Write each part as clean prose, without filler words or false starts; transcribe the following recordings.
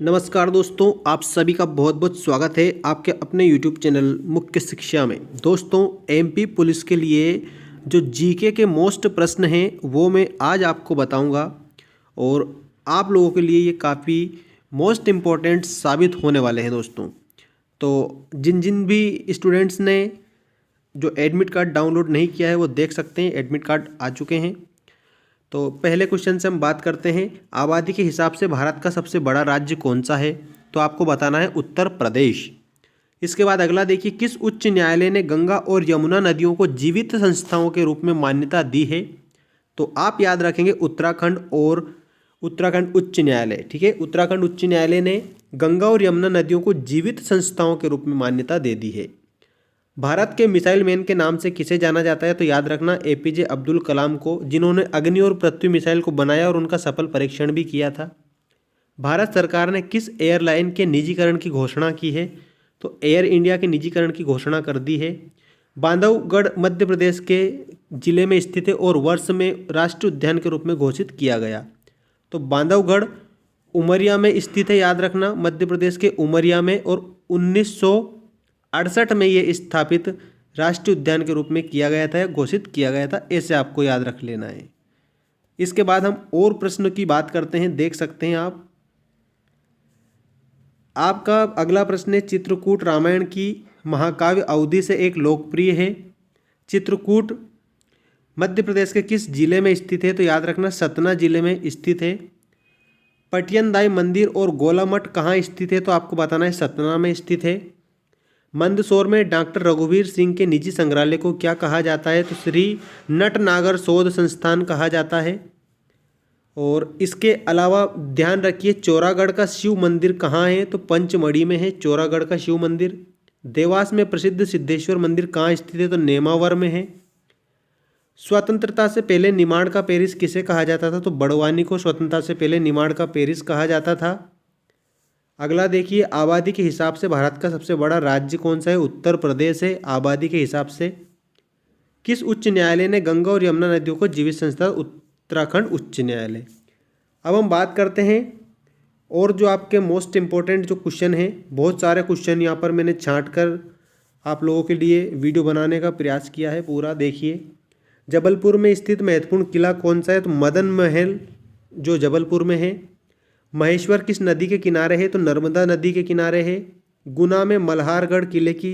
नमस्कार दोस्तों, आप सभी का बहुत बहुत स्वागत है आपके अपने YouTube चैनल मुख्य शिक्षा में। दोस्तों, एमपी पुलिस के लिए जो जीके के मोस्ट प्रश्न हैं वो मैं आज आपको बताऊंगा और आप लोगों के लिए ये काफ़ी मोस्ट इम्पोर्टेंट साबित होने वाले हैं दोस्तों। तो जिन जिन भी स्टूडेंट्स ने जो एडमिट कार्ड डाउनलोड नहीं किया है वो देख सकते हैं, एडमिट कार्ड आ चुके हैं। तो पहले क्वेश्चन से हम बात करते हैं, आबादी के हिसाब से भारत का सबसे बड़ा राज्य कौन सा है? तो आपको बताना है उत्तर प्रदेश। इसके बाद अगला देखिए, किस उच्च न्यायालय ने गंगा और यमुना नदियों को जीवित संस्थाओं के रूप में मान्यता दी है? तो आप याद रखेंगे उत्तराखंड उच्च न्यायालय। ठीक है, उत्तराखंड उच्च न्यायालय ने गंगा और यमुना नदियों को जीवित संस्थाओं के रूप में मान्यता दे दी है। भारत के मिसाइल मैन के नाम से किसे जाना जाता है? तो याद रखना एपीजे अब्दुल कलाम को, जिन्होंने अग्नि और पृथ्वी मिसाइल को बनाया और उनका सफल परीक्षण भी किया था। भारत सरकार ने किस एयरलाइन के निजीकरण की घोषणा की है? तो एयर इंडिया के निजीकरण की घोषणा कर दी है। बांधवगढ़ मध्य प्रदेश के जिले में स्थित है और वर्ष में राष्ट्रीय उद्यान के रूप में घोषित किया गया। तो बांधवगढ़ उमरिया में स्थित है, याद रखना, मध्य प्रदेश के उमरिया में, और 1968 में ये स्थापित राष्ट्रीय उद्यान के रूप में किया गया था या घोषित किया गया था। ऐसे आपको याद रख लेना है। इसके बाद हम और प्रश्न की बात करते हैं, देख सकते हैं आप। आपका अगला प्रश्न है, चित्रकूट रामायण की महाकाव्य अवधि से एक लोकप्रिय है। चित्रकूट मध्य प्रदेश के किस जिले में स्थित है? तो याद रखना सतना जिले में स्थित है। पटियनदाई मंदिर और गोला मठ कहाँ स्थित है? तो आपको बताना है सतना में स्थित है। मंदसौर में डॉक्टर रघुवीर सिंह के निजी संग्रहालय को क्या कहा जाता है? तो श्री नटनागर शोध संस्थान कहा जाता है। और इसके अलावा ध्यान रखिए, चौरागढ़ का शिव मंदिर कहाँ है? तो पंचमढ़ी में है चौरागढ़ का शिव मंदिर। देवास में प्रसिद्ध सिद्धेश्वर मंदिर कहाँ स्थित है? तो नेमावर में है। स्वतंत्रता से पहले निमाड़ का पेरिस किसे कहा जाता था? तो बड़वानी को स्वतंत्रता से पहले निमाड़ का पेरिस कहा जाता था। अगला देखिए, आबादी के हिसाब से भारत का सबसे बड़ा राज्य कौन सा है? उत्तर प्रदेश है आबादी के हिसाब से। किस उच्च न्यायालय ने गंगा और यमुना नदियों को जीवित संस्था? उत्तराखंड उच्च न्यायालय। अब हम बात करते हैं और जो आपके मोस्ट इम्पोर्टेंट जो क्वेश्चन है, बहुत सारे क्वेश्चन यहाँ पर मैंने छांट कर आप लोगों के लिए वीडियो बनाने का प्रयास किया है, पूरा देखिए। जबलपुर में स्थित महत्वपूर्ण किला कौन सा है? तो मदन महल जो जबलपुर में है। महेश्वर किस नदी के किनारे है? तो नर्मदा नदी के किनारे है। गुना में मल्हारगढ़ किले की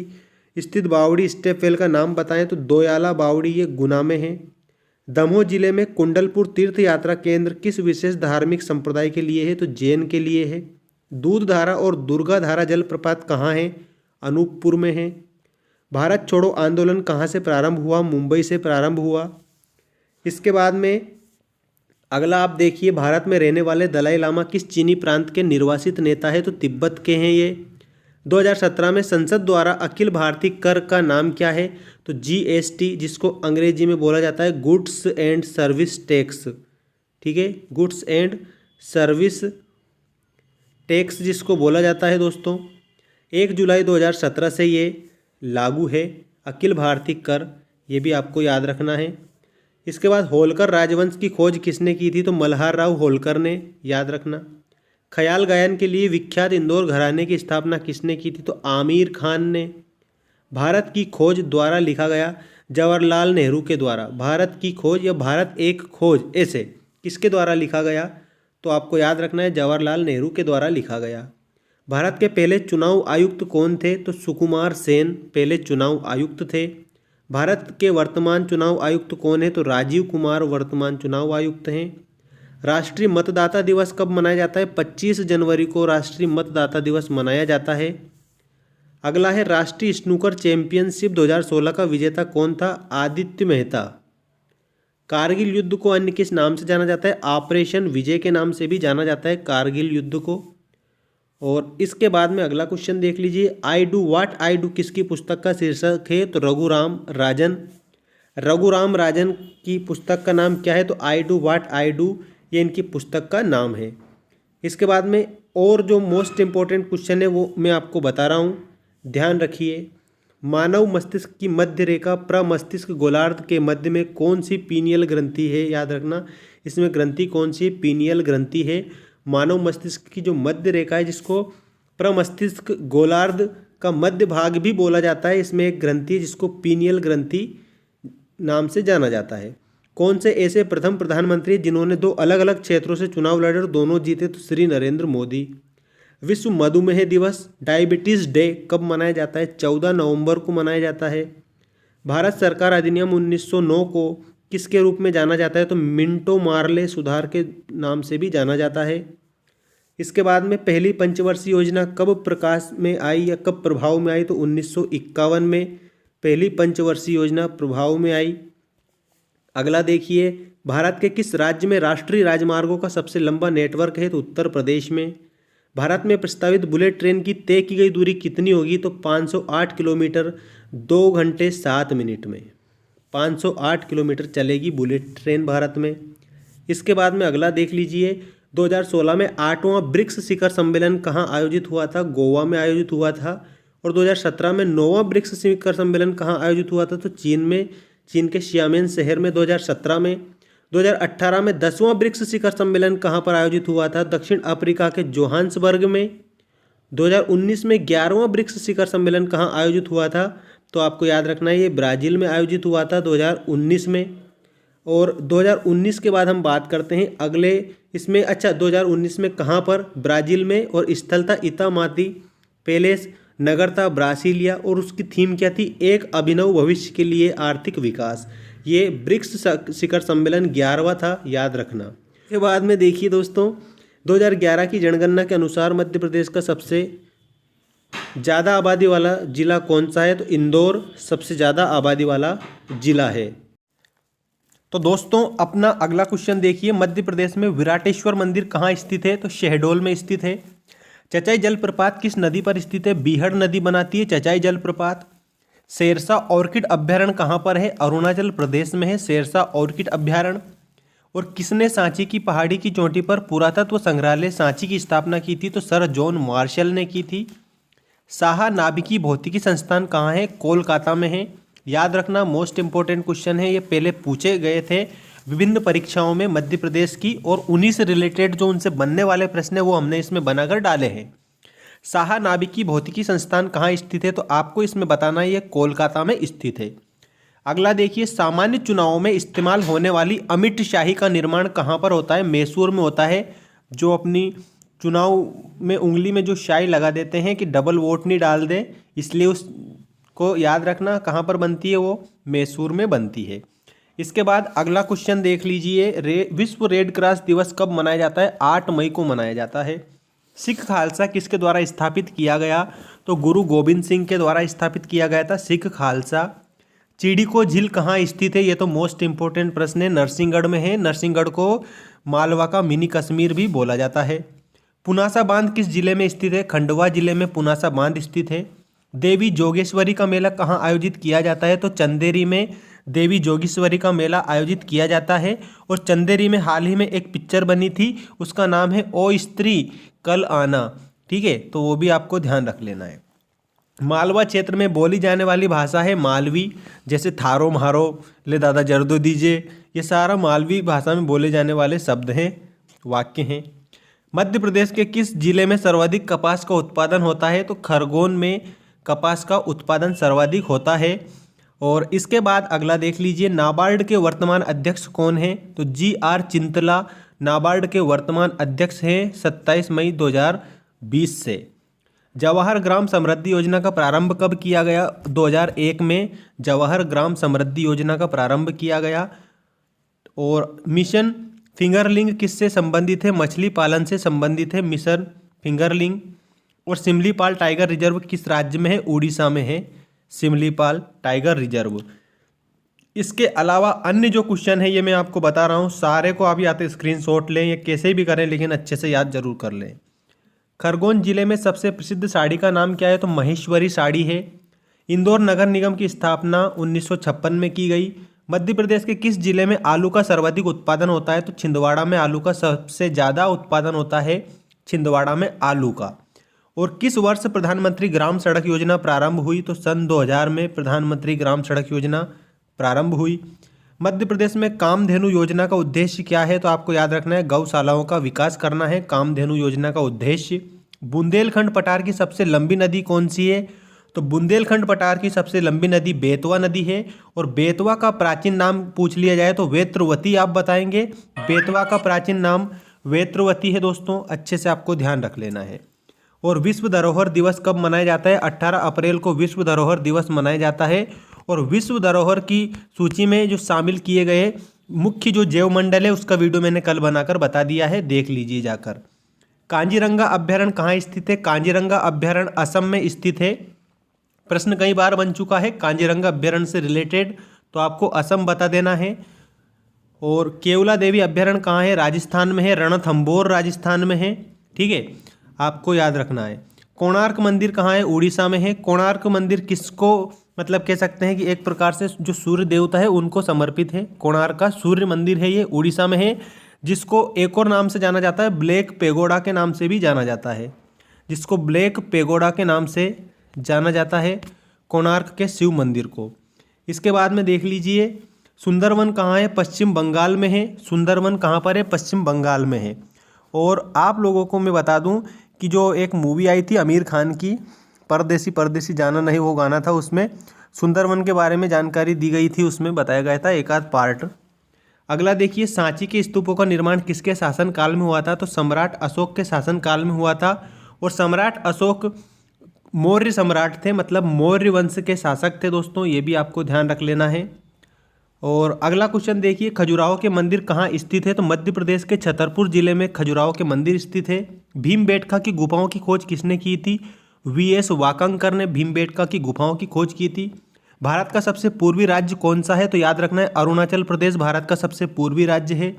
स्थित बावड़ी स्टेपवेल का नाम बताएं? तो दोयाला बावड़ी, ये गुना में है। दमोह जिले में कुंडलपुर तीर्थ यात्रा केंद्र किस विशेष धार्मिक संप्रदाय के लिए है? तो जैन के लिए है। दूधधारा और दुर्गाधारा जलप्रपात कहाँ है? अनूपपुर में है। भारत छोड़ो आंदोलन कहाँ से प्रारंभ हुआ? मुंबई से प्रारंभ हुआ। इसके बाद में अगला आप देखिए, भारत में रहने वाले दलाई लामा किस चीनी प्रांत के निर्वासित नेता है? तो तिब्बत के हैं ये। 2017 में संसद द्वारा अखिल भारतीय कर का नाम क्या है? तो जीएसटी, जिसको अंग्रेजी में बोला जाता है गुड्स एंड सर्विस टैक्स। ठीक है, गुड्स एंड सर्विस टैक्स जिसको बोला जाता है दोस्तों। 1 जुलाई 2017 से ये लागू है अखिल भारतीय कर, ये भी आपको याद रखना है। इसके बाद होलकर राजवंश की खोज किसने की थी? तो मल्हार राव होलकर ने, याद रखना। ख्याल गायन के लिए विख्यात इंदौर घराने की स्थापना किसने की थी? तो आमिर खान ने। भारत की खोज द्वारा लिखा गया जवाहरलाल नेहरू के द्वारा। भारत की खोज या भारत एक खोज, ऐसे किसके द्वारा लिखा गया? तो आपको याद रखना है जवाहरलाल नेहरू के द्वारा लिखा गया। भारत के पहले चुनाव आयुक्त कौन थे? तो सुकुमार सेन पहले चुनाव आयुक्त थे। भारत के वर्तमान चुनाव आयुक्त कौन है? तो राजीव कुमार वर्तमान चुनाव आयुक्त हैं। राष्ट्रीय मतदाता दिवस कब मनाया जाता है? 25 जनवरी को राष्ट्रीय मतदाता दिवस मनाया जाता है। अगला है, राष्ट्रीय स्नूकर चैंपियनशिप 2016 का विजेता कौन था? आदित्य मेहता। कारगिल युद्ध को अन्य किस नाम से जाना जाता है? ऑपरेशन विजय के नाम से भी जाना जाता है कारगिल युद्ध को। और इसके बाद में अगला क्वेश्चन देख लीजिए, I do what I do किसकी पुस्तक का शीर्षक है? तो रघुराम राजन की पुस्तक का नाम क्या है? तो I do what I do, ये इनकी पुस्तक का नाम है। इसके बाद में और जो मोस्ट इम्पोर्टेंट क्वेश्चन है वो मैं आपको बता रहा हूँ, ध्यान रखिए। मानव मस्तिष्क की मध्य रेखा प्रमस्तिष्क गोलार्ध के मध्य में कौन सी पीनियल ग्रंथि है? याद रखना, इसमें ग्रंथि कौन सी? पीनियल ग्रंथि है। मानव मस्तिष्क की जो मध्य रेखा है, जिसको प्रमस्तिष्क गोलार्ध का मध्य भाग भी बोला जाता है, इसमें एक ग्रंथि जिसको पीनियल ग्रंथि नाम से जाना जाता है। कौन से ऐसे प्रथम प्रधानमंत्री जिन्होंने 2 अलग अलग क्षेत्रों से चुनाव लड़े और दोनों जीते? तो श्री नरेंद्र मोदी। विश्व मधुमेह दिवस, डायबिटीज डे कब मनाया जाता है? 14 नवंबर को मनाया जाता है। भारत सरकार अधिनियम 1909 को किसके रूप में जाना जाता है? तो मिंटो मार्ले सुधार के नाम से भी जाना जाता है। इसके बाद में पहली पंचवर्षीय योजना कब प्रकाश में आई या कब प्रभाव में आई? तो 1951 में पहली पंचवर्षीय योजना प्रभाव में आई। अगला देखिए, भारत के किस राज्य में राष्ट्रीय राजमार्गों का सबसे लंबा नेटवर्क है? तो उत्तर प्रदेश में। भारत में प्रस्तावित बुलेट ट्रेन की तय की गई दूरी कितनी होगी? तो 508 किलोमीटर 2 घंटे 7 मिनट में 508 किलोमीटर चलेगी बुलेट ट्रेन भारत में। इसके बाद में अगला देख लीजिए, 2016 में 8वां ब्रिक्स शिखर सम्मेलन कहाँ आयोजित हुआ था? गोवा में आयोजित हुआ था। और 2017 में 9वां ब्रिक्स शिखर सम्मेलन कहाँ आयोजित हुआ था? तो चीन में, चीन के शियामेन शहर में 2017 में। 2018 में 10वां ब्रिक्स शिखर सम्मेलन कहाँ पर आयोजित हुआ था? दक्षिण अफ्रीका के जोहान्सबर्ग में। 2019 में 11वां ब्रिक्स शिखर सम्मेलन कहाँ आयोजित हुआ था? तो आपको याद रखना है, ये ब्राज़ील में आयोजित हुआ था 2019 में। और 2019 के बाद हम बात करते हैं अगले इसमें। अच्छा, 2019 में कहाँ पर? ब्राज़ील में, और स्थल था इतामाती पैलेस, नगर था ब्रासिलिया, और उसकी थीम क्या थी? एक अभिनव भविष्य के लिए आर्थिक विकास। ये ब्रिक्स शिखर सम्मेलन 11वां था, याद रखना। इसके बाद में देखिए दोस्तों, 2011 की जनगणना के अनुसार मध्य प्रदेश का सबसे ज़्यादा आबादी वाला जिला कौन सा है? तो इंदौर सबसे ज़्यादा आबादी वाला जिला है। तो दोस्तों अपना अगला क्वेश्चन देखिए, मध्य प्रदेश में विराटेश्वर मंदिर कहाँ स्थित है? तो शहडोल में स्थित है। चचाई जलप्रपात किस नदी पर स्थित है? बीहड़ नदी बनाती है चचाई जलप्रपात। शेरशाह ऑर्किड अभ्यारण्य कहाँ पर है? अरुणाचल प्रदेश में है शेरशाह ऑर्किड अभ्यारण्य। और किसने सांची की पहाड़ी की चोटी पर पुरातत्व संग्रहालय सांची की स्थापना की थी? तो सर जॉन मार्शल ने की थी। साहा नाभिकीय भौतिकी संस्थान कहाँ है? कोलकाता में है। याद रखना, मोस्ट इंपॉर्टेंट क्वेश्चन है, ये पहले पूछे गए थे विभिन्न परीक्षाओं में मध्य प्रदेश की, और उन्हीं से रिलेटेड जो उनसे बनने वाले प्रश्न है वो हमने इसमें बनाकर डाले हैं। साहा नाभिकीय भौतिकी संस्थान कहाँ स्थित है? तो आपको इसमें बताना है ये कोलकाता में स्थित है। अगला देखिए, सामान्य चुनावों में इस्तेमाल होने वाली अमिट शाही का निर्माण कहाँ पर होता है? मैसूर में होता है। जो अपनी चुनाव में उंगली में जो शाही लगा देते हैं कि डबल वोट नहीं डाल दें, इसलिए उसको याद रखना कहाँ पर बनती है? वो मैसूर में बनती है। इसके बाद अगला क्वेश्चन देख लीजिए, विश्व रेड क्रॉस दिवस कब मनाया जाता है? 8 मई को मनाया जाता है। सिख खालसा किसके द्वारा स्थापित किया गया? तो गुरु गोविंद सिंह के द्वारा स्थापित किया गया था सिख खालसा। चिड़िको झील कहाँ स्थित है? ये तो मोस्ट इंपॉर्टेंट प्रश्न है, नरसिंहगढ़ में है। नरसिंहगढ़ को मालवा का मिनी कश्मीर भी बोला जाता है। पुनासा बांध किस जिले में स्थित है? खंडवा जिले में पुनासा बांध स्थित है। देवी जोगेश्वरी का मेला कहाँ आयोजित किया जाता है? तो चंदेरी में देवी जोगेश्वरी का मेला आयोजित किया जाता है। और चंदेरी में हाल ही में एक पिक्चर बनी थी, उसका नाम है ओ स्त्री कल आना। ठीक है, तो वो भी आपको ध्यान रख लेना है। मालवा क्षेत्र में बोली जाने वाली भाषा है मालवी, जैसे थारो म्हारो, ले दादा जर्दो दीजिए, ये सारा मालवी भाषा में बोले जाने वाले शब्द हैं, वाक्य हैं। मध्य प्रदेश के किस जिले में सर्वाधिक कपास का उत्पादन होता है? तो खरगोन में कपास का उत्पादन सर्वाधिक होता है। और इसके बाद अगला देख लीजिए, नाबार्ड के वर्तमान अध्यक्ष कौन हैं? तो GR चिंतला नाबार्ड के वर्तमान अध्यक्ष हैं 27 मई 2020 से। जवाहर ग्राम समृद्धि योजना का प्रारंभ कब किया गया? 2001 में जवाहर ग्राम समृद्धि योजना का प्रारंभ किया गया। और मिशन फिंगरलिंग किससे संबंधित है? मछली पालन से संबंधित है मिशन फिंगरलिंग। और सिमलीपाल टाइगर रिजर्व किस राज्य में है? उड़ीसा में है सिमलीपाल टाइगर रिजर्व। इसके अलावा अन्य जो क्वेश्चन है ये मैं आपको बता रहा हूँ, सारे को आप या तो स्क्रीनशॉट लें या कैसे भी करें, लेकिन अच्छे से याद जरूर कर लें। खरगोन जिले में सबसे प्रसिद्ध साड़ी का नाम क्या है? तो महेश्वरी साड़ी है। इंदौर नगर निगम की स्थापना 1956 में की गई। मध्य प्रदेश के किस जिले में आलू का सर्वाधिक उत्पादन होता है? तो छिंदवाड़ा में आलू का सबसे ज़्यादा उत्पादन होता है, छिंदवाड़ा में आलू का। और किस वर्ष प्रधानमंत्री ग्राम सड़क योजना प्रारंभ हुई? तो सन 2000 में प्रधानमंत्री ग्राम सड़क योजना प्रारंभ हुई। मध्य प्रदेश में कामधेनु योजना का उद्देश्य क्या है? तो आपको याद रखना है गौशालाओं का विकास करना है कामधेनु योजना का उद्देश्य। बुंदेलखंड पठार की सबसे लंबी नदी कौन सी है? तो बुंदेलखंड पठार की सबसे लंबी नदी बेतवा नदी है। और बेतवा का प्राचीन नाम पूछ लिया जाए तो वेत्रवती आप बताएंगे। बेतवा का प्राचीन नाम वेत्रवती है दोस्तों, अच्छे से आपको ध्यान रख लेना है। और विश्व धरोहर दिवस कब मनाया जाता है? 18 अप्रैल को विश्व धरोहर दिवस मनाया जाता है। और विश्व धरोहर की सूची में जो शामिल किए गए मुख्य जो जैव मंडल है उसका वीडियो मैंने कल बनाकर बता दिया है, देख लीजिए जाकर। कांजीरंगा अभ्यारण्य कहाँ स्थित है? कांजीरंगा अभ्यारण्य असम में स्थित है। प्रश्न कई बार बन चुका है कांजीरंगा अभ्यारण्य से रिलेटेड, तो आपको असम बता देना है। और केवला देवी अभ्यारण्य कहाँ है? राजस्थान में है, रणथंभौर राजस्थान में है, ठीक है, आपको याद रखना है। कोणार्क मंदिर कहाँ है? उड़ीसा में है। कोणार्क मंदिर किसको मतलब कह सकते हैं कि एक प्रकार से जो सूर्य देवता है उनको समर्पित है। कोणार्क का सूर्य मंदिर है, ये उड़ीसा में है, जिसको एक और नाम से जाना जाता है, ब्लैक पेगोडा के नाम से भी जाना जाता है, जिसको ब्लैक पेगोडा के नाम से जाना जाता है कोणार्क के शिव मंदिर को। इसके बाद में देख लीजिए सुंदरवन कहाँ है? पश्चिम बंगाल में है। सुंदरवन कहाँ पर है? पश्चिम बंगाल में है। और आप लोगों को मैं बता दूं कि जो एक मूवी आई थी आमिर खान की, परदेसी परदेसी जाना नहीं वो गाना था, उसमें सुंदरवन के बारे में जानकारी दी गई थी, उसमें बताया गया था एक आध पार्ट। अगला देखिए सांची के स्तूपों का निर्माण किसके शासनकाल में हुआ था? तो सम्राट अशोक के शासनकाल में हुआ था। और सम्राट अशोक मौर्य सम्राट थे, मतलब मौर्य वंश के शासक थे दोस्तों, ये भी आपको ध्यान रख लेना है। और अगला क्वेश्चन देखिए खजुराहो के मंदिर कहाँ स्थित है? तो मध्य प्रदेश के छतरपुर जिले में खजुराहो के मंदिर स्थित है। भीमबेटका की गुफाओं की खोज किसने की थी? वीएस वाकंकर ने भीमबेटका की गुफाओं की खोज की थी। भारत का सबसे पूर्वी राज्य कौन सा है? तो याद रखना है अरुणाचल प्रदेश भारत का सबसे पूर्वी राज्य है।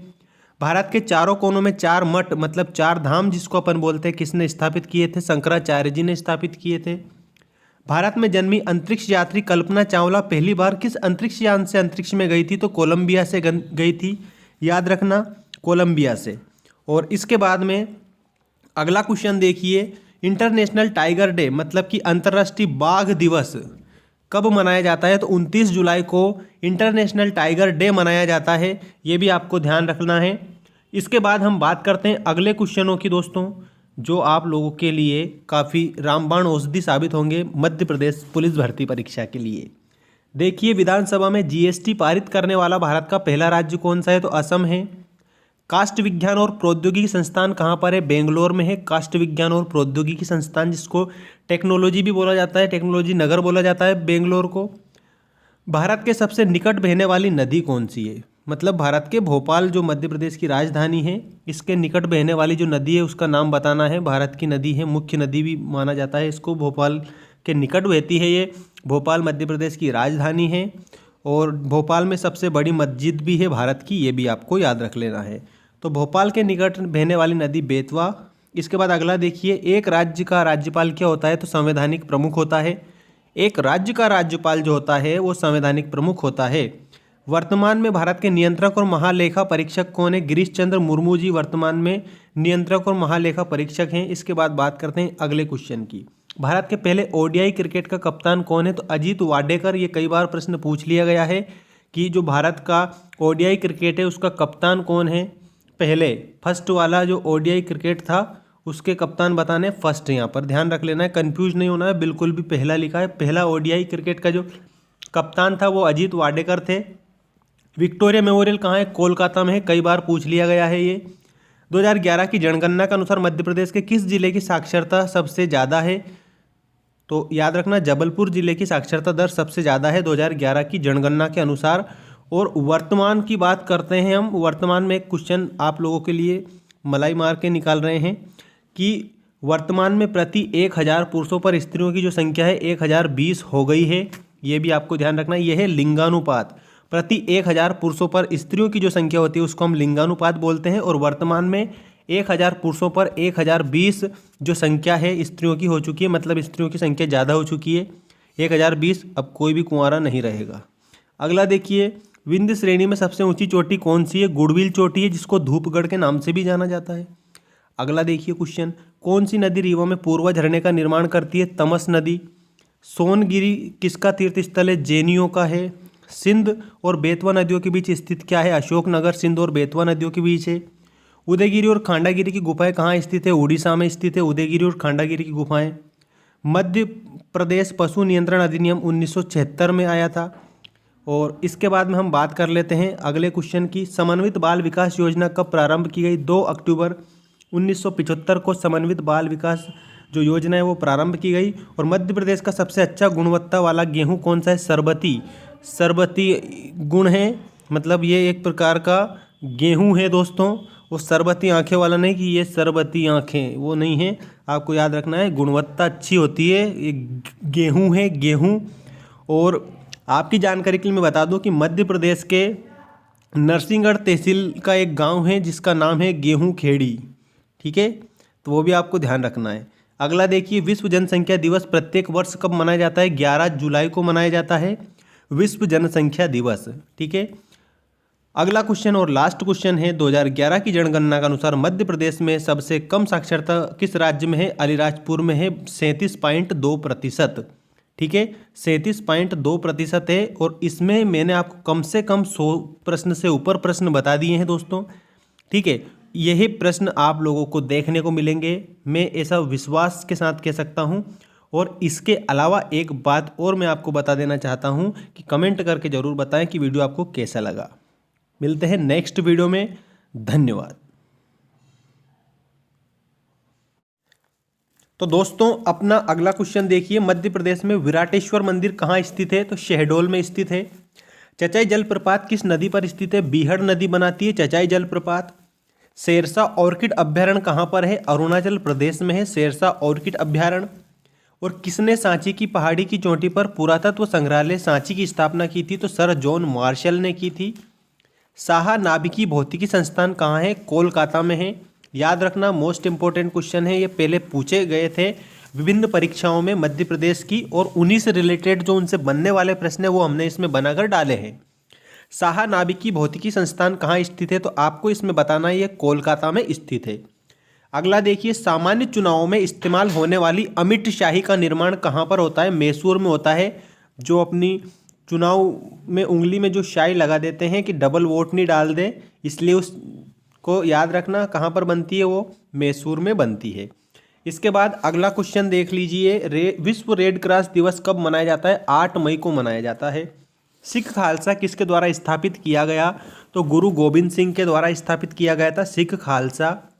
भारत के चारों कोनों में 4 मठ मतलब 4 धाम जिसको अपन बोलते हैं किसने स्थापित किए थे? शंकराचार्य जी ने स्थापित किए थे। भारत में जन्मी अंतरिक्ष यात्री कल्पना चावला पहली बार किस अंतरिक्ष यान से अंतरिक्ष में गई थी? तो कोलंबिया से गई थी, याद रखना कोलंबिया से। और इसके बाद में अगला क्वेश्चन देखिए इंटरनेशनल टाइगर डे मतलब कि अंतर्राष्ट्रीय बाघ दिवस कब मनाया जाता है? तो 29 जुलाई को इंटरनेशनल टाइगर डे मनाया जाता है, ये भी आपको ध्यान रखना है। इसके बाद हम बात करते हैं अगले क्वेश्चनों की दोस्तों, जो आप लोगों के लिए काफ़ी रामबाण औषधि साबित होंगे मध्य प्रदेश पुलिस भर्ती परीक्षा के लिए। देखिए विधानसभा में जीएसटी पारित करने वाला भारत का पहला राज्य कौन सा है? तो असम है। काष्ठ विज्ञान और प्रौद्योगिकी संस्थान कहाँ पर है? बेंगलोर में है काष्ठ विज्ञान और प्रौद्योगिकी संस्थान, जिसको टेक्नोलॉजी भी बोला जाता है, टेक्नोलॉजी नगर बोला जाता है बेंगलोर को। भारत के सबसे निकट बहने वाली नदी कौन सी है? मतलब भारत के भोपाल जो मध्य प्रदेश की राजधानी है, इसके निकट बहने वाली जो नदी है उसका नाम बताना है। भारत की नदी है, मुख्य नदी भी माना जाता है इसको, भोपाल के निकट बहती है ये। भोपाल मध्य प्रदेश की राजधानी है और भोपाल में सबसे बड़ी मस्जिद भी है भारत की, ये भी आपको याद रख लेना है। तो भोपाल के निकट बहने वाली नदी बेतवा। इसके बाद अगला देखिए एक राज्य का राज्यपाल क्या होता है? तो संवैधानिक प्रमुख होता है। एक राज्य का राज्यपाल जो होता है वो संवैधानिक प्रमुख होता है। वर्तमान में भारत के नियंत्रक और महालेखा परीक्षक कौन है? गिरीश चंद्र मुर्मू जी वर्तमान में नियंत्रक और महालेखा परीक्षक हैं। इसके बाद बात करते हैं अगले क्वेश्चन की। भारत के पहले ओडीआई क्रिकेट का कप्तान कौन है? तो अजीत वाडेकर। ये कई बार प्रश्न पूछ लिया गया है कि जो भारत का ओडीआई क्रिकेट है उसका कप्तान कौन है? पहले फर्स्ट वाला जो ओडीआई क्रिकेट था उसके कप्तान बताने, फर्स्ट यहाँ पर ध्यान रख लेना है, कंफ्यूज नहीं होना है, बिल्कुल भी पहला लिखा है। पहला ओडीआई क्रिकेट का जो कप्तान था वो अजीत वाडेकर थे। विक्टोरिया मेमोरियल कहाँ है? कोलकाता में है, कई बार पूछ लिया गया है ये। 2011 की जनगणना के अनुसार मध्य प्रदेश के किस जिले की साक्षरता सबसे ज़्यादा है? तो याद रखना जबलपुर जिले की साक्षरता दर सबसे ज़्यादा है 2011 की जनगणना के अनुसार। और वर्तमान की बात करते हैं हम, वर्तमान में एक क्वेश्चन आप लोगों के लिए मलाई मार के निकाल रहे हैं कि वर्तमान में प्रति 1000 पुरुषों पर स्त्रियों की जो संख्या है 1020 हो गई है, ये भी आपको ध्यान रखना है। यह है लिंगानुपात, प्रति 1000 पुरुषों पर स्त्रियों की जो संख्या होती है उसको हम लिंगानुपात बोलते हैं। और वर्तमान में 1000 पुरुषों पर 1020 जो संख्या है स्त्रियों की हो चुकी है, मतलब स्त्रियों की संख्या ज़्यादा हो चुकी है 1020। अब कोई भी कुंवारा नहीं रहेगा। अगला देखिए विंध्य श्रेणी में सबसे ऊंची चोटी कौन सी है? गुड़विल चोटी है, जिसको धूपगढ़ के नाम से भी जाना जाता है। अगला देखिए क्वेश्चन, कौन सी नदी रीवा में पूर्वा झरने का निर्माण करती है? तमस नदी। सोनगिरी किसका तीर्थ स्थल है? जैनियों का है। सिंध और बेतवा नदियों के बीच स्थित क्या है? अशोकनगर सिंध और बेतवा नदियों के बीच है। उदयगिरी और खांडागिरी की गुफाएं कहाँ स्थित है? उड़ीसा में स्थित है उदयगिरी और खांडागिरी की गुफाएं। मध्य प्रदेश पशु नियंत्रण अधिनियम 1976 में आया था। और इसके बाद में हम बात कर लेते हैं अगले क्वेश्चन की। समन्वित बाल विकास योजना कब प्रारंभ की गई? 2 अक्टूबर 1975 को समन्वित बाल विकास जो योजना है वो प्रारंभ की गई। और मध्य प्रदेश का सबसे अच्छा गुणवत्ता वाला गेहूं कौन सा है? सरबती गुण है, मतलब ये एक प्रकार का गेहूं है दोस्तों। वो सरबती आंखें वाला नहीं कि ये सरबती आंखें, वो नहीं है, आपको याद रखना है। गुणवत्ता अच्छी होती है, ये गेहूं है, गेहूं। और आपकी जानकारी के लिए मैं बता दूं कि मध्य प्रदेश के नरसिंहगढ़ तहसील का एक गांव है जिसका नाम है गेहूं खेड़ी, ठीक है, तो वो भी आपको ध्यान रखना है। अगला देखिए, विश्व जनसंख्या दिवस प्रत्येक वर्ष कब मनाया जाता है? 11 जुलाई को मनाया जाता है विश्व जनसंख्या दिवस, ठीक है। अगला क्वेश्चन और लास्ट क्वेश्चन है, 2011 की जनगणना के अनुसार मध्य प्रदेश में सबसे कम साक्षरता किस राज्य में है? अलीराजपुर में है, 37.2%, ठीक है, 37.2% है। और इसमें मैंने आपको कम से कम 100 प्रश्न से ऊपर प्रश्न बता दिए हैं दोस्तों, ठीक है। यही प्रश्न आप लोगों को देखने को मिलेंगे, मैं ऐसा विश्वास के साथ कह सकता हूं। और इसके अलावा एक बात और मैं आपको बता देना चाहता हूं कि कमेंट करके ज़रूर बताएं कि वीडियो आपको कैसा लगा। मिलते हैं नेक्स्ट वीडियो में, धन्यवाद। तो दोस्तों अपना अगला क्वेश्चन देखिए, मध्य प्रदेश में विराटेश्वर मंदिर कहाँ स्थित है? तो शहडोल में स्थित है। चचाई जलप्रपात किस नदी पर स्थित है? बीहड़ नदी बनाती है चचाई जलप्रपात। शेरशाह ऑर्किड अभ्यारण्य कहाँ पर है? अरुणाचल प्रदेश में है शेरशाह ऑर्किड अभ्यारण्य। और किसने सांची की पहाड़ी की चोटी पर पुरातत्व संग्रहालय सांची की स्थापना की थी? तो सर जॉन मार्शल ने की थी। साहा नाभिकीय भौतिकी संस्थान कहाँ है? कोलकाता में है। याद रखना, मोस्ट इंपॉर्टेंट क्वेश्चन है, ये पहले पूछे गए थे विभिन्न परीक्षाओं में मध्य प्रदेश की, और उन्हीं से रिलेटेड जो उनसे बनने वाले प्रश्न है वो हमने इसमें बनाकर डाले हैं। साहा नाभिकीय भौतिकी संस्थान कहाँ स्थित है? तो आपको इसमें बताना है ये कोलकाता में स्थित है। अगला देखिए, सामान्य चुनावों में इस्तेमाल होने वाली अमिट शाही का निर्माण कहाँ पर होता है? मैसूर में होता है। जो अपनी चुनाव में उंगली में जो शाई लगा देते हैं कि डबल वोट नहीं डाल दें, इसलिए उसको याद रखना कहाँ पर बनती है, वो मैसूर में बनती है। इसके बाद अगला क्वेश्चन देख लीजिए, विश्व रेड क्रॉस दिवस कब मनाया जाता है? 8 मई को मनाया जाता है। सिख खालसा किसके द्वारा स्थापित किया गया? तो गुरु गोविंद सिंह के द्वारा स्थापित किया गया था सिख खालसा।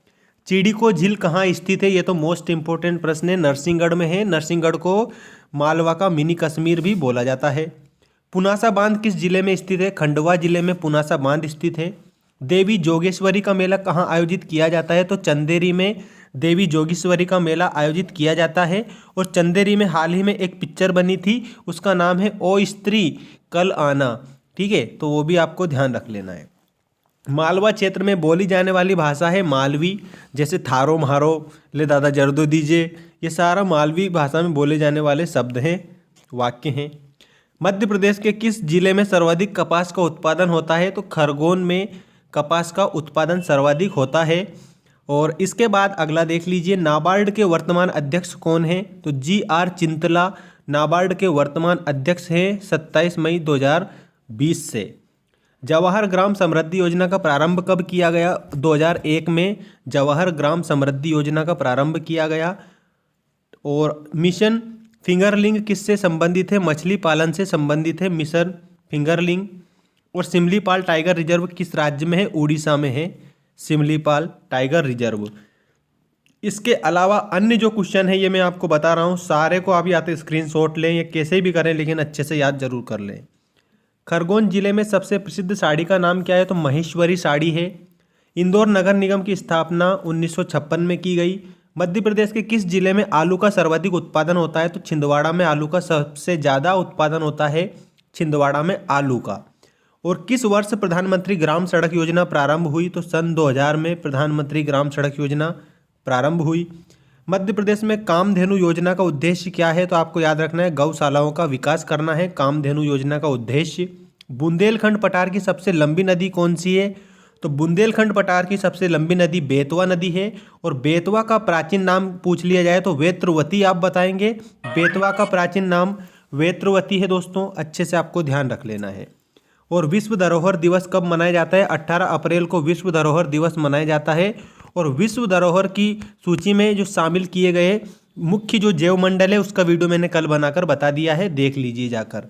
चिड़िको झील कहाँ स्थित है? ये तो मोस्ट इंपॉर्टेंट प्रश्न है, नरसिंहगढ़ में है। नरसिंहगढ़ को मालवा का मिनी कश्मीर भी बोला जाता है। पुनासा बांध किस जिले में स्थित है? खंडवा जिले में पुनासा बांध स्थित है। देवी जोगेश्वरी का मेला कहाँ आयोजित किया जाता है? तो चंदेरी में देवी जोगेश्वरी का मेला आयोजित किया जाता है। और चंदेरी में हाल ही में एक पिक्चर बनी थी, उसका नाम है ओ स्त्री कल आना, ठीक है, तो वो भी आपको ध्यान रख लेना है। मालवा क्षेत्र में बोली जाने वाली भाषा है मालवी, जैसे थारो म्हारो, ले दादा जर्दो दीजिए, ये सारा मालवी भाषा में बोले जाने वाले शब्द हैं, वाक्य हैं। मध्य प्रदेश के किस जिले में सर्वाधिक कपास का उत्पादन होता है? तो खरगोन में कपास का उत्पादन सर्वाधिक होता है। और इसके बाद अगला देख लीजिए, नाबार्ड के वर्तमान अध्यक्ष कौन है? तो GR चिंतला नाबार्ड के वर्तमान अध्यक्ष हैं 27 मई 2020 से। जवाहर ग्राम समृद्धि योजना का प्रारंभ कब किया गया? 2001 में जवाहर ग्राम समृद्धि योजना का प्रारंभ किया गया। और मिशन फिंगरलिंग किससे संबंधित है? मछली पालन से संबंधित है मिशन फिंगरलिंग। और सिमलीपाल टाइगर रिजर्व किस राज्य में है? उड़ीसा में है सिमलीपाल टाइगर रिजर्व। इसके अलावा अन्य जो क्वेश्चन है ये मैं आपको बता रहा हूँ, सारे को आप या तो स्क्रीनशॉट लें या कैसे भी करें, लेकिन अच्छे से याद जरूर कर लें। खरगोन जिले में सबसे प्रसिद्ध साड़ी का नाम क्या है? तो महेश्वरी साड़ी है। इंदौर नगर निगम की स्थापना 1956 में की गई। मध्य प्रदेश के किस जिले में आलू का सर्वाधिक उत्पादन होता है? तो छिंदवाड़ा में आलू का सबसे ज़्यादा उत्पादन होता है, छिंदवाड़ा में आलू का। और किस वर्ष प्रधानमंत्री ग्राम सड़क योजना प्रारंभ हुई? तो सन 2000 में प्रधानमंत्री ग्राम सड़क योजना प्रारंभ हुई। मध्य प्रदेश में कामधेनु योजना का उद्देश्य क्या है? तो आपको याद रखना है, गौशालाओं का विकास करना है कामधेनु योजना का उद्देश्य। बुंदेलखंड पठार की सबसे लंबी नदी कौन सी है? तो बुंदेलखंड पठार की सबसे लंबी नदी बेतवा नदी है। और बेतवा का प्राचीन नाम पूछ लिया जाए तो वेत्रवती आप बताएंगे। बेतवा का प्राचीन नाम वेत्रवती है दोस्तों, अच्छे से आपको ध्यान रख लेना है। और विश्व धरोहर दिवस कब मनाया जाता है? 18 अप्रैल को विश्व धरोहर दिवस मनाया जाता है। और विश्व धरोहर की सूची में जो शामिल किए गए मुख्य जो जैव मंडल है उसका वीडियो मैंने कल बनाकर बता दिया है, देख लीजिए जाकर।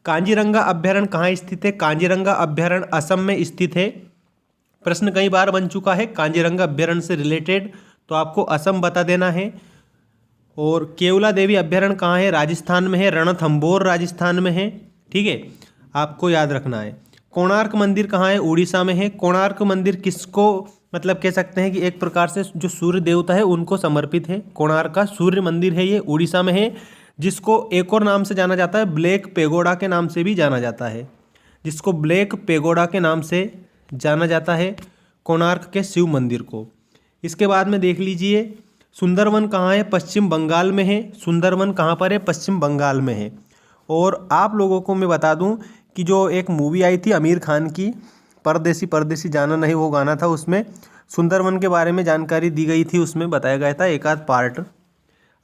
कांजीरंगा अभ्यारण्य कहाँ स्थित है? कांजीरंगा अभ्यारण्य असम में स्थित है। प्रश्न कई बार बन चुका है कांजीरंगा अभ्यारण्य से रिलेटेड, तो आपको असम बता देना है। और केवला देवी अभ्यारण्य कहाँ है? राजस्थान में है, रणथंभौर राजस्थान में है, ठीक है, आपको याद रखना है। कोणार्क मंदिर कहाँ है? उड़ीसा में है। कोणार्क मंदिर किसको मतलब कह सकते हैं कि एक प्रकार से जो सूर्य देवता है उनको समर्पित है। कोणार्क का सूर्य मंदिर है, ये उड़ीसा में है, जिसको एक और नाम से जाना जाता है, ब्लैक पेगोडा के नाम से भी जाना जाता है, जिसको ब्लैक पेगोडा के नाम से जाना जाता है कोणार्क के शिव मंदिर को। इसके बाद में देख लीजिए सुंदरवन कहाँ है? पश्चिम बंगाल में है। सुंदरवन कहाँ पर है? पश्चिम बंगाल में है। और आप लोगों को मैं बता दूं कि जो एक मूवी आई थी आमिर खान की, परदेसी परदेसी जाना नहीं, वो गाना था, उसमें सुंदरवन के बारे में जानकारी दी गई थी, उसमें बताया गया था एक आध पार्ट।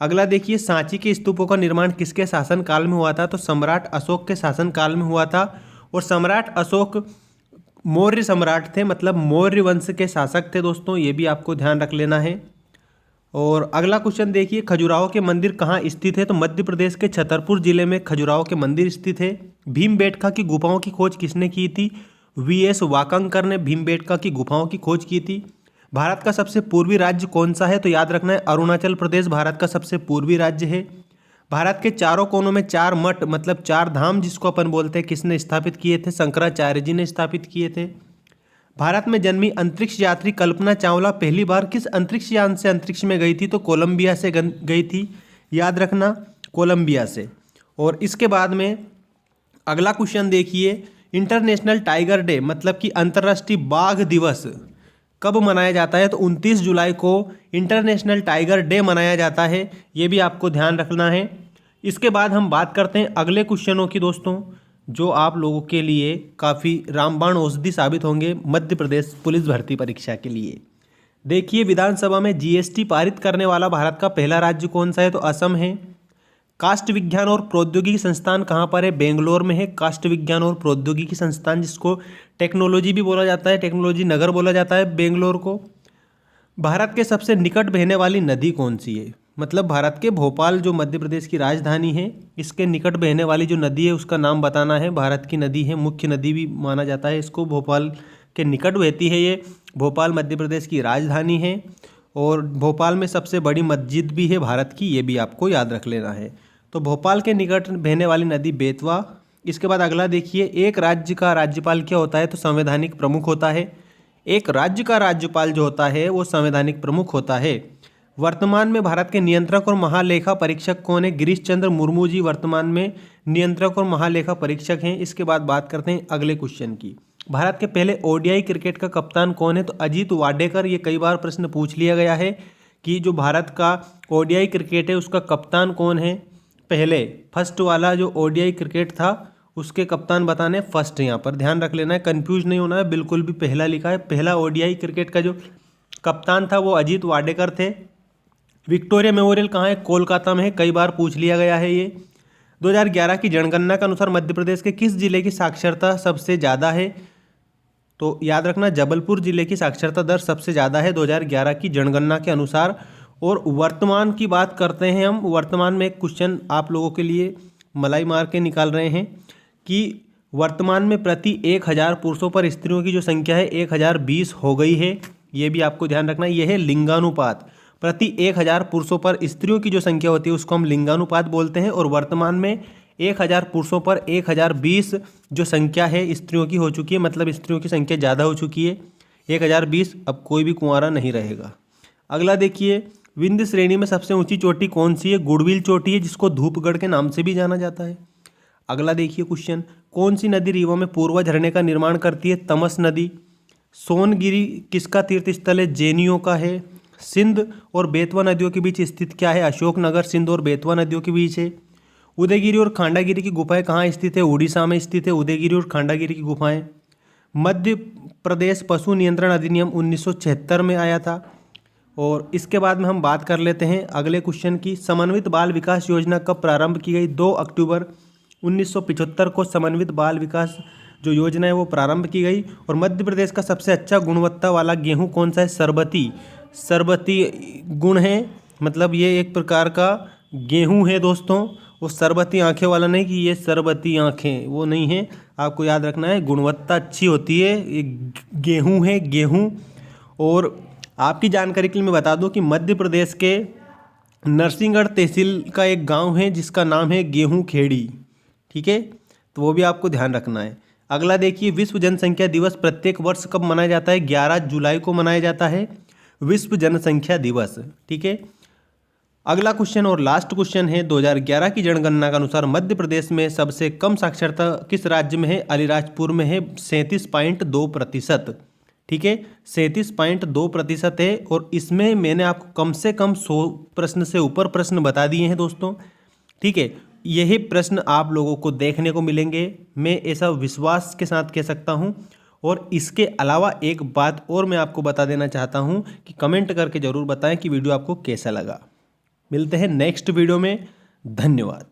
अगला देखिए सांची के स्तूपों का निर्माण किसके शासन काल में हुआ था? तो सम्राट अशोक के शासन काल में हुआ था। और सम्राट अशोक मौर्य सम्राट थे, मतलब मौर्य वंश के शासक थे दोस्तों, ये भी आपको ध्यान रख लेना है। और अगला क्वेश्चन देखिए खजुराहो के मंदिर कहाँ स्थित है? तो मध्य प्रदेश के छतरपुर जिले में खजुराहो के मंदिर स्थित है। भीमबेटका की गुफाओं की खोज किसने की थी? वीएस वाकंकर ने भीमबेटका की गुफाओं की खोज की थी। भारत का सबसे पूर्वी राज्य कौन सा है? तो याद रखना है अरुणाचल प्रदेश भारत का सबसे पूर्वी राज्य है। भारत के चारों कोनों में 4 मठ मतलब 4 धाम जिसको अपन बोलते हैं किसने स्थापित किए थे? शंकराचार्य जी ने स्थापित किए थे। भारत में जन्मी अंतरिक्ष यात्री कल्पना चावला पहली बार किस अंतरिक्ष यान से अंतरिक्ष में गई थी? तो कोलंबिया से गई थी, याद रखना, कोलंबिया से। और इसके बाद में अगला क्वेश्चन देखिए इंटरनेशनल टाइगर डे मतलब कि अंतर्राष्ट्रीय बाघ दिवस कब मनाया जाता है? तो 29 जुलाई को इंटरनेशनल टाइगर डे मनाया जाता है, ये भी आपको ध्यान रखना है। इसके बाद हम बात करते हैं अगले क्वेश्चनों की दोस्तों, जो आप लोगों के लिए काफ़ी रामबाण औषधि साबित होंगे मध्य प्रदेश पुलिस भर्ती परीक्षा के लिए। देखिए विधानसभा में जीएसटी पारित करने वाला भारत का पहला राज्य कौन सा है? तो असम है। काष्ठ विज्ञान और प्रौद्योगिकी संस्थान कहाँ पर है? बेंगलोर में है। काष्ठ विज्ञान और प्रौद्योगिकी संस्थान, जिसको टेक्नोलॉजी भी बोला जाता है, टेक्नोलॉजी नगर बोला जाता है बेंगलोर को। भारत के सबसे निकट बहने वाली नदी कौन सी है? मतलब भारत के भोपाल जो मध्य प्रदेश की राजधानी है, इसके निकट बहने वाली जो नदी है उसका नाम बताना है। भारत की नदी है, मुख्य नदी भी माना जाता है इसको, भोपाल के निकट बहती है ये। भोपाल मध्य प्रदेश की राजधानी है और भोपाल में सबसे बड़ी मस्जिद भी है भारत की, ये भी आपको याद रख लेना है। तो भोपाल के निकट बहने वाली नदी बेतवा। इसके बाद अगला देखिए एक राज्य का राज्यपाल क्या होता है? तो संवैधानिक प्रमुख होता है। एक राज्य का राज्यपाल जो होता है वो संवैधानिक प्रमुख होता है। वर्तमान में भारत के नियंत्रक और महालेखा परीक्षक कौन है? गिरीश चंद्र मुर्मू जी वर्तमान में नियंत्रक और महालेखा परीक्षक हैं। इसके बाद बात करते हैं अगले क्वेश्चन की। भारत के पहले ओडीआई क्रिकेट का कप्तान कौन है? तो अजीत वाडेकर। ये कई बार प्रश्न पूछ लिया गया है कि जो भारत का ओडीआई क्रिकेट है उसका कप्तान कौन है? पहले फर्स्ट वाला जो ओडीआई क्रिकेट था उसके कप्तान बताने, फर्स्ट यहाँ पर ध्यान रख लेना है, कंफ्यूज नहीं होना है, बिल्कुल भी पहला लिखा है। पहला ओडीआई क्रिकेट का जो कप्तान था वो अजीत वाडेकर थे। विक्टोरिया मेमोरियल कहाँ है? कोलकाता में है, कई बार पूछ लिया गया है ये। 2011 की जनगणना के अनुसार मध्य प्रदेश के किस जिले की साक्षरता सबसे ज़्यादा है? तो याद रखना जबलपुर जिले की साक्षरता दर सबसे ज़्यादा है 2011 की जनगणना के अनुसार। और वर्तमान की बात करते हैं हम। वर्तमान में एक क्वेश्चन आप लोगों के लिए मलाई मार के निकाल रहे हैं कि वर्तमान में प्रति 1000 पुरुषों पर स्त्रियों की जो संख्या है 1020 हो गई है। ये भी आपको ध्यान रखना, यह है लिंगानुपात। प्रति 1000 पुरुषों पर स्त्रियों की जो संख्या होती है उसको हम लिंगानुपात बोलते हैं। और वर्तमान में 1000 पुरुषों पर 1020 जो संख्या है स्त्रियों की हो चुकी है, मतलब स्त्रियों की संख्या ज़्यादा हो चुकी है 1020। अब कोई भी कुंवारा नहीं रहेगा। अगला देखिए विंध्य श्रेणी में सबसे ऊंची चोटी कौन सी है? गुड़बिल चोटी है, जिसको धूपगढ़ के नाम से भी जाना जाता है। अगला देखिए क्वेश्चन, कौन सी नदी रीवा में पूर्वा झरने का निर्माण करती है? तमस नदी। सोनगिरी किसका तीर्थ स्थल है? जैनियों का है। सिंध और बेतवा नदियों के बीच स्थित क्या है? अशोकनगर सिंध और बेतवा नदियों के बीच है। उदयगिरी और खांडागिरी की गुफाएं कहाँ स्थित है? उड़ीसा में स्थित है उदयगिरी और खांडागिरी की गुफाएं। मध्य प्रदेश पशु नियंत्रण अधिनियम 1976 में आया था। और इसके बाद में हम बात कर लेते हैं अगले क्वेश्चन की। समन्वित बाल विकास योजना कब प्रारंभ की गई? 2 अक्टूबर 1975 को समन्वित बाल विकास जो योजना है वो प्रारंभ की गई। और मध्य प्रदेश का सबसे अच्छा गुणवत्ता वाला गेहूँ कौन सा है? शरबती गुण है, मतलब ये एक प्रकार का गेहूँ है दोस्तों। वो शरबती आँखें वाला नहीं कि ये शरबती आँखें, वो नहीं है, आपको याद रखना है। गुणवत्ता अच्छी होती है, ये गेहूँ है, गेहूँ। और आपकी जानकारी के लिए मैं बता दूं कि मध्य प्रदेश के नरसिंहगढ़ तहसील का एक गांव है जिसका नाम है गेहूँ खेड़ी, ठीक है, तो वो भी आपको ध्यान रखना है। अगला देखिए, विश्व जनसंख्या दिवस प्रत्येक वर्ष कब मनाया जाता है? 11 जुलाई को मनाया जाता है विश्व जनसंख्या दिवस, ठीक है। अगला क्वेश्चन और लास्ट क्वेश्चन है, 2011 की जनगणना के अनुसार मध्य प्रदेश में सबसे कम साक्षरता किस राज्य में है? अलीराजपुर में है, 37.2%, ठीक है, 37.2% है। और इसमें मैंने आपको कम से कम 100 प्रश्न से ऊपर प्रश्न बता दिए हैं दोस्तों, ठीक है। यही प्रश्न आप लोगों को देखने को मिलेंगे, मैं ऐसा विश्वास के साथ कह सकता हूं। और इसके अलावा एक बात और मैं आपको बता देना चाहता हूं कि कमेंट करके ज़रूर बताएं कि वीडियो आपको कैसा लगा। मिलते हैं नेक्स्ट वीडियो में, धन्यवाद।